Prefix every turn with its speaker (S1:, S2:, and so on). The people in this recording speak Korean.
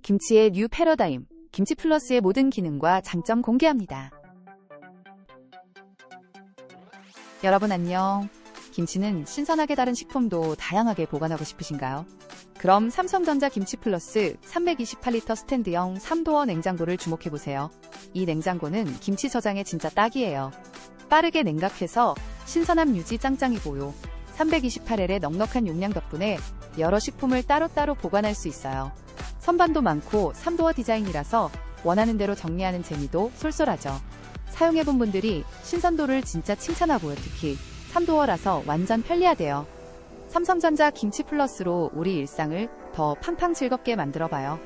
S1: 김치의 뉴 패러다임, 김치 플러스의 모든 기능과 장점 공개합니다. 여러분 안녕. 김치는 신선하게 다른 식품도 다양하게 보관하고 싶으신가요? 그럼 삼성전자 김치 플러스 328리터 스탠드형 3도어 냉장고를 주목해보세요. 이 냉장고는 김치 저장에 진짜 딱이에요. 빠르게 냉각해서 신선함 유지 짱짱이고요. 328L의 넉넉한 용량 덕분에 여러 식품을 따로따로 보관할 수 있어요. 선반도 많고 3도어 디자인이라서 원하는 대로 정리하는 재미도 쏠쏠하죠. 사용해본 분들이 신선도를 진짜 칭찬하고요. 특히 3도어라서 완전 편리하대요. 삼성전자 김치 플러스로 우리 일상을 더 팡팡 즐겁게 만들어봐요.